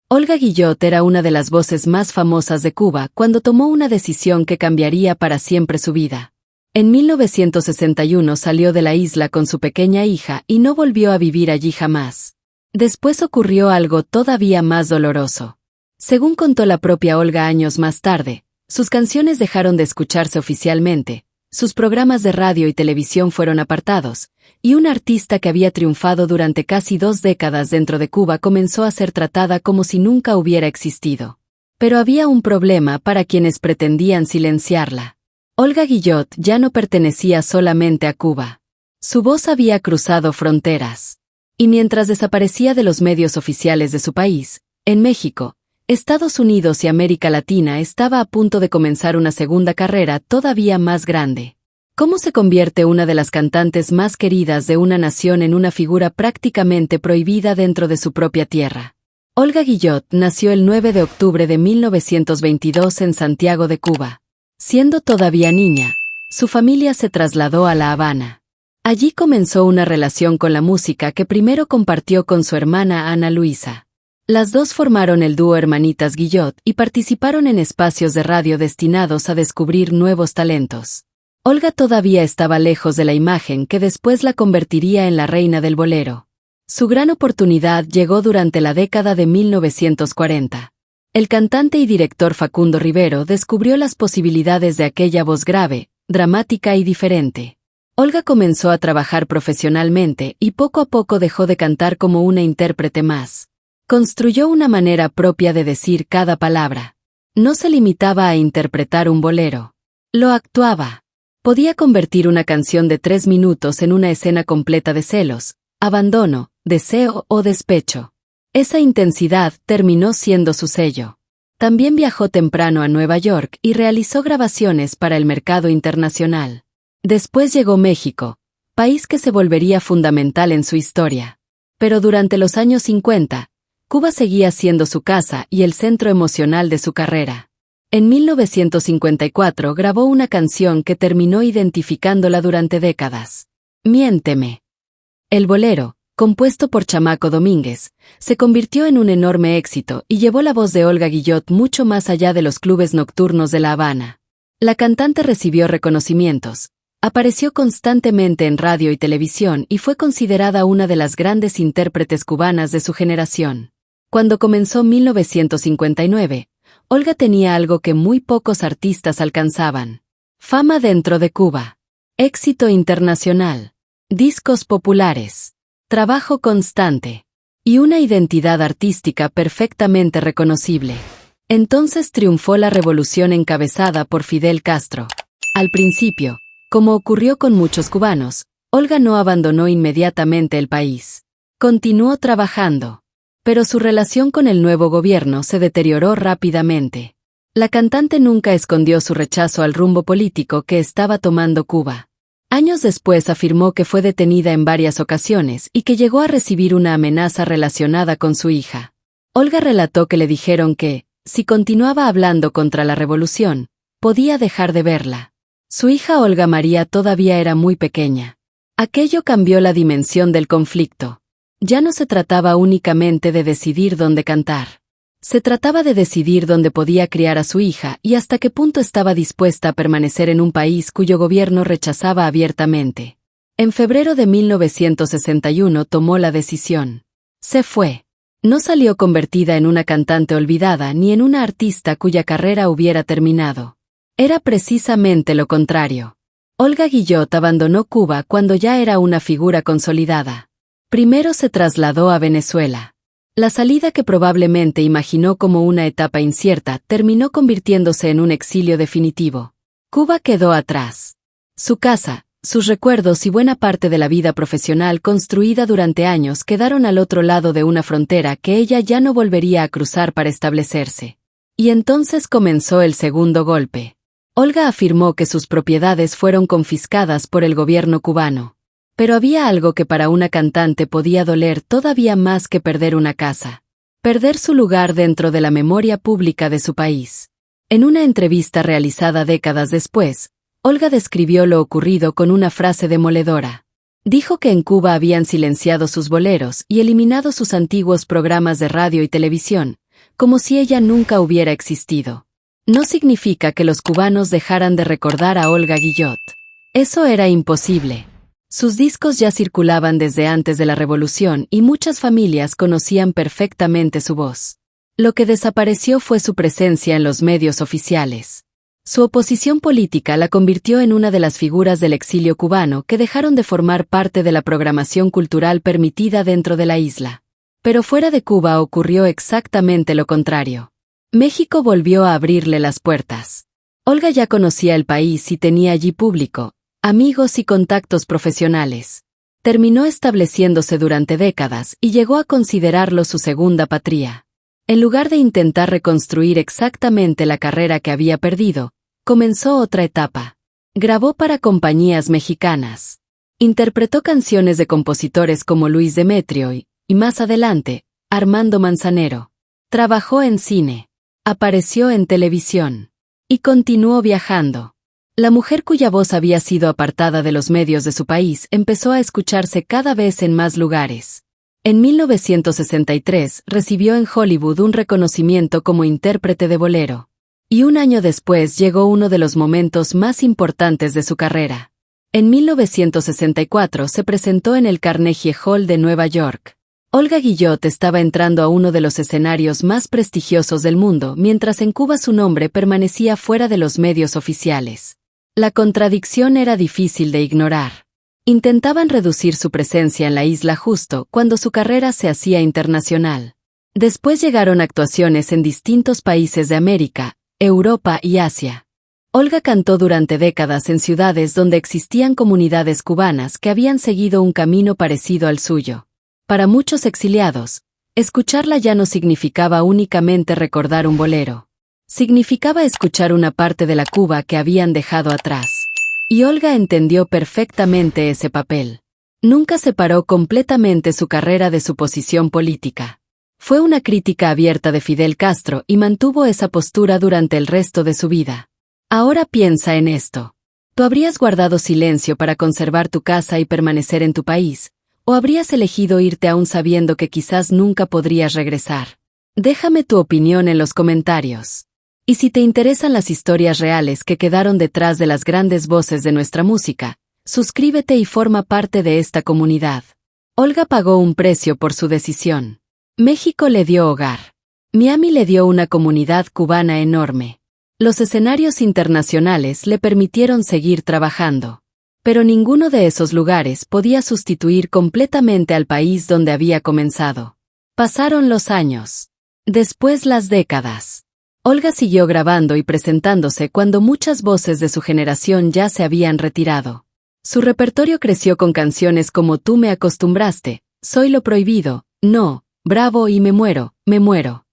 Olga Guillot era una de las voces más famosas de Cuba cuando tomó una decisión que cambiaría para siempre su vida. En 1961 salió de la isla con su pequeña hija y no volvió a vivir allí jamás. Después ocurrió algo todavía más doloroso. Según contó la propia Olga años más tarde, sus canciones dejaron de escucharse oficialmente, sus programas de radio y televisión fueron apartados, y una artista que había triunfado durante casi 2 décadas dentro de Cuba comenzó a ser tratada como si nunca hubiera existido. Pero había un problema para quienes pretendían silenciarla. Olga Guillot ya no pertenecía solamente a Cuba. Su voz había cruzado fronteras. Y mientras desaparecía de los medios oficiales de su país, en México, Estados Unidos y América Latina estaba a punto de comenzar una segunda carrera todavía más grande. ¿Cómo se convierte una de las cantantes más queridas de una nación en una figura prácticamente prohibida dentro de su propia tierra? Olga Guillot nació el 9 de octubre de 1922 en Santiago de Cuba. Siendo todavía niña, su familia se trasladó a La Habana. Allí comenzó una relación con la música que primero compartió con su hermana Ana Luisa. Las dos formaron el dúo Hermanitas Guillot y participaron en espacios de radio destinados a descubrir nuevos talentos. Olga todavía estaba lejos de la imagen que después la convertiría en la reina del bolero. Su gran oportunidad llegó durante la década de 1940. El cantante y director Facundo Rivero descubrió las posibilidades de aquella voz grave, dramática y diferente. Olga comenzó a trabajar profesionalmente y poco a poco dejó de cantar como una intérprete más. Construyó una manera propia de decir cada palabra. No se limitaba a interpretar un bolero. Lo actuaba. Podía convertir una canción de 3 minutos en una escena completa de celos, abandono, deseo o despecho. Esa intensidad terminó siendo su sello. También viajó temprano a Nueva York y realizó grabaciones para el mercado internacional. Después llegó México, país que se volvería fundamental en su historia. Pero durante los años 50, Cuba seguía siendo su casa y el centro emocional de su carrera. En 1954 grabó una canción que terminó identificándola durante décadas. Miénteme. El bolero, compuesto por Chamaco Domínguez, se convirtió en un enorme éxito y llevó la voz de Olga Guillot mucho más allá de los clubes nocturnos de La Habana. La cantante recibió reconocimientos, apareció constantemente en radio y televisión y fue considerada una de las grandes intérpretes cubanas de su generación. Cuando comenzó 1959, Olga tenía algo que muy pocos artistas alcanzaban. Fama dentro de Cuba. Éxito internacional. Discos populares. Trabajo constante. Y una identidad artística perfectamente reconocible. Entonces triunfó la revolución encabezada por Fidel Castro. Al principio, como ocurrió con muchos cubanos, Olga no abandonó inmediatamente el país. Continuó trabajando. Pero su relación con el nuevo gobierno se deterioró rápidamente. La cantante nunca escondió su rechazo al rumbo político que estaba tomando Cuba. Años después afirmó que fue detenida en varias ocasiones y que llegó a recibir una amenaza relacionada con su hija. Olga relató que le dijeron que, si continuaba hablando contra la revolución, podía dejar de verla. Su hija Olga María todavía era muy pequeña. Aquello cambió la dimensión del conflicto. Ya no se trataba únicamente de decidir dónde cantar. Se trataba de decidir dónde podía criar a su hija y hasta qué punto estaba dispuesta a permanecer en un país cuyo gobierno rechazaba abiertamente. En febrero de 1961 tomó la decisión. Se fue. No salió convertida en una cantante olvidada ni en una artista cuya carrera hubiera terminado. Era precisamente lo contrario. Olga Guillot abandonó Cuba cuando ya era una figura consolidada. Primero se trasladó a Venezuela. La salida que probablemente imaginó como una etapa incierta terminó convirtiéndose en un exilio definitivo. Cuba quedó atrás. Su casa, sus recuerdos y buena parte de la vida profesional construida durante años quedaron al otro lado de una frontera que ella ya no volvería a cruzar para establecerse. Y entonces comenzó el segundo golpe. Olga afirmó que sus propiedades fueron confiscadas por el gobierno cubano. Pero había algo que para una cantante podía doler todavía más que perder una casa. Perder su lugar dentro de la memoria pública de su país. En una entrevista realizada décadas después, Olga describió lo ocurrido con una frase demoledora. Dijo que en Cuba habían silenciado sus boleros y eliminado sus antiguos programas de radio y televisión, como si ella nunca hubiera existido. No significa que los cubanos dejaran de recordar a Olga Guillot. Eso era imposible. Sus discos ya circulaban desde antes de la revolución y muchas familias conocían perfectamente su voz. Lo que desapareció fue su presencia en los medios oficiales. Su oposición política la convirtió en una de las figuras del exilio cubano que dejaron de formar parte de la programación cultural permitida dentro de la isla. Pero fuera de Cuba ocurrió exactamente lo contrario. México volvió a abrirle las puertas. Olga ya conocía el país y tenía allí público, amigos y contactos profesionales. Terminó estableciéndose durante décadas y llegó a considerarlo su segunda patria. En lugar de intentar reconstruir exactamente la carrera que había perdido, comenzó otra etapa. Grabó para compañías mexicanas. Interpretó canciones de compositores como Luis Demetrio y más adelante, Armando Manzanero. Trabajó en cine. Apareció en televisión. Y continuó viajando. La mujer cuya voz había sido apartada de los medios de su país empezó a escucharse cada vez en más lugares. En 1963 recibió en Hollywood un reconocimiento como intérprete de bolero. Y un año después llegó uno de los momentos más importantes de su carrera. En 1964 se presentó en el Carnegie Hall de Nueva York. Olga Guillot estaba entrando a uno de los escenarios más prestigiosos del mundo, mientras en Cuba su nombre permanecía fuera de los medios oficiales. La contradicción era difícil de ignorar. Intentaban reducir su presencia en la isla justo cuando su carrera se hacía internacional. Después llegaron actuaciones en distintos países de América, Europa y Asia. Olga cantó durante décadas en ciudades donde existían comunidades cubanas que habían seguido un camino parecido al suyo. Para muchos exiliados, escucharla ya no significaba únicamente recordar un bolero. Significaba escuchar una parte de la Cuba que habían dejado atrás. Y Olga entendió perfectamente ese papel. Nunca separó completamente su carrera de su posición política. Fue una crítica abierta de Fidel Castro y mantuvo esa postura durante el resto de su vida. Ahora piensa en esto. ¿Tú habrías guardado silencio para conservar tu casa y permanecer en tu país? ¿O habrías elegido irte aún sabiendo que quizás nunca podrías regresar? Déjame tu opinión en los comentarios. Y si te interesan las historias reales que quedaron detrás de las grandes voces de nuestra música, suscríbete y forma parte de esta comunidad. Olga pagó un precio por su decisión. México le dio hogar. Miami le dio una comunidad cubana enorme. Los escenarios internacionales le permitieron seguir trabajando. Pero ninguno de esos lugares podía sustituir completamente al país donde había comenzado. Pasaron los años. Después las décadas. Olga siguió grabando y presentándose cuando muchas voces de su generación ya se habían retirado. Su repertorio creció con canciones como Tú me acostumbraste, Soy lo prohibido, No, Bravo y Me muero, me muero.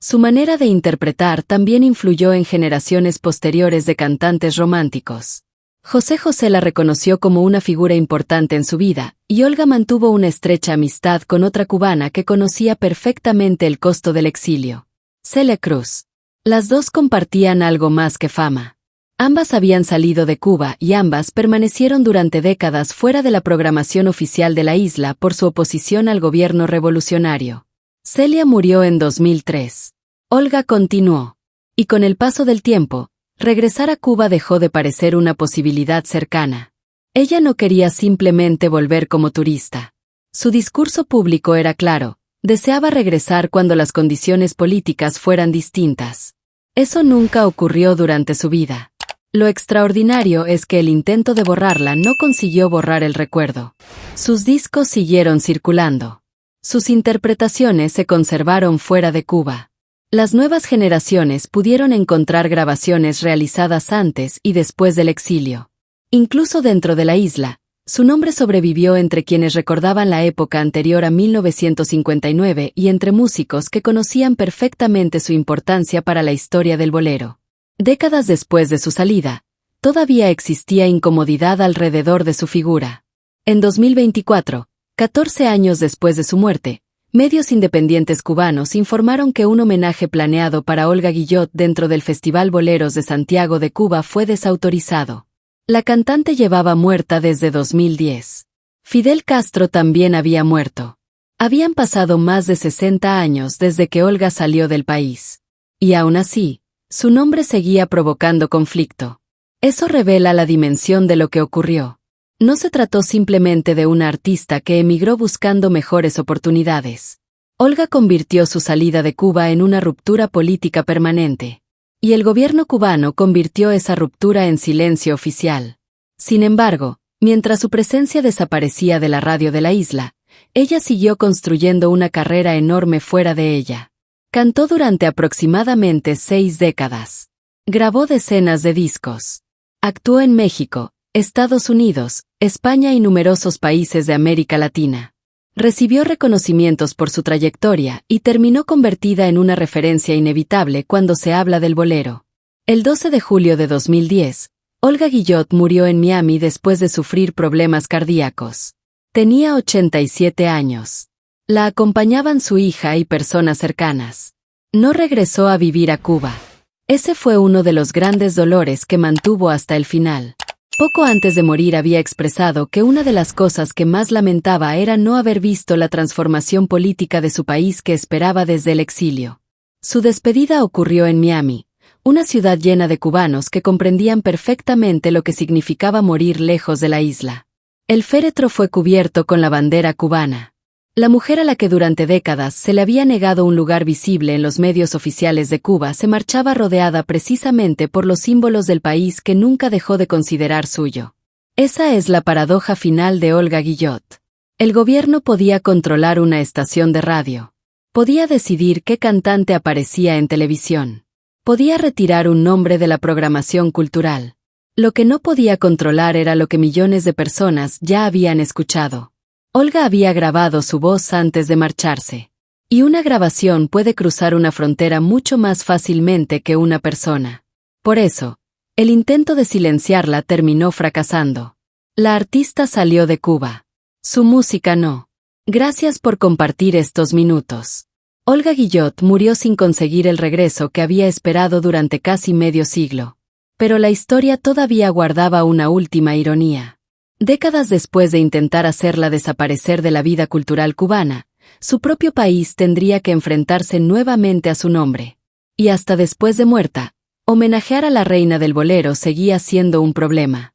Su manera de interpretar también influyó en generaciones posteriores de cantantes románticos. José José la reconoció como una figura importante en su vida, y Olga mantuvo una estrecha amistad con otra cubana que conocía perfectamente el costo del exilio. Celia Cruz. Las dos compartían algo más que fama. Ambas habían salido de Cuba y ambas permanecieron durante décadas fuera de la programación oficial de la isla por su oposición al gobierno revolucionario. Celia murió en 2003. Olga continuó. Y con el paso del tiempo, regresar a Cuba dejó de parecer una posibilidad cercana. Ella no quería simplemente volver como turista. Su discurso público era claro, deseaba regresar cuando las condiciones políticas fueran distintas. Eso nunca ocurrió durante su vida. Lo extraordinario es que el intento de borrarla no consiguió borrar el recuerdo. Sus discos siguieron circulando. Sus interpretaciones se conservaron fuera de Cuba. Las nuevas generaciones pudieron encontrar grabaciones realizadas antes y después del exilio. Incluso dentro de la isla, su nombre sobrevivió entre quienes recordaban la época anterior a 1959 y entre músicos que conocían perfectamente su importancia para la historia del bolero. Décadas después de su salida, todavía existía incomodidad alrededor de su figura. En 2024, 14 años después de su muerte, medios independientes cubanos informaron que un homenaje planeado para Olga Guillot dentro del Festival Boleros de Santiago de Cuba fue desautorizado. La cantante llevaba muerta desde 2010. Fidel Castro también había muerto. Habían pasado más de 60 años desde que Olga salió del país. Y aún así, su nombre seguía provocando conflicto. Eso revela la dimensión de lo que ocurrió. No se trató simplemente de una artista que emigró buscando mejores oportunidades. Olga convirtió su salida de Cuba en una ruptura política permanente. Y el gobierno cubano convirtió esa ruptura en silencio oficial. Sin embargo, mientras su presencia desaparecía de la radio de la isla, ella siguió construyendo una carrera enorme fuera de ella. Cantó durante aproximadamente 6 décadas. Grabó decenas de discos. Actuó en México, Estados Unidos, España y numerosos países de América Latina. Recibió reconocimientos por su trayectoria y terminó convertida en una referencia inevitable cuando se habla del bolero. El 12 de julio de 2010, Olga Guillot murió en Miami después de sufrir problemas cardíacos. Tenía 87 años. La acompañaban su hija y personas cercanas. No regresó a vivir a Cuba. Ese fue uno de los grandes dolores que mantuvo hasta el final. Poco antes de morir había expresado que una de las cosas que más lamentaba era no haber visto la transformación política de su país que esperaba desde el exilio. Su despedida ocurrió en Miami, una ciudad llena de cubanos que comprendían perfectamente lo que significaba morir lejos de la isla. El féretro fue cubierto con la bandera cubana. La mujer a la que durante décadas se le había negado un lugar visible en los medios oficiales de Cuba se marchaba rodeada precisamente por los símbolos del país que nunca dejó de considerar suyo. Esa es la paradoja final de Olga Guillot. El gobierno podía controlar una estación de radio. Podía decidir qué cantante aparecía en televisión. Podía retirar un nombre de la programación cultural. Lo que no podía controlar era lo que millones de personas ya habían escuchado. Olga había grabado su voz antes de marcharse. Y una grabación puede cruzar una frontera mucho más fácilmente que una persona. Por eso, el intento de silenciarla terminó fracasando. La artista salió de Cuba. Su música no. Gracias por compartir estos minutos. Olga Guillot murió sin conseguir el regreso que había esperado durante casi medio siglo. Pero la historia todavía guardaba una última ironía. Décadas después de intentar hacerla desaparecer de la vida cultural cubana, su propio país tendría que enfrentarse nuevamente a su nombre. Y hasta después de muerta, homenajear a la reina del bolero seguía siendo un problema.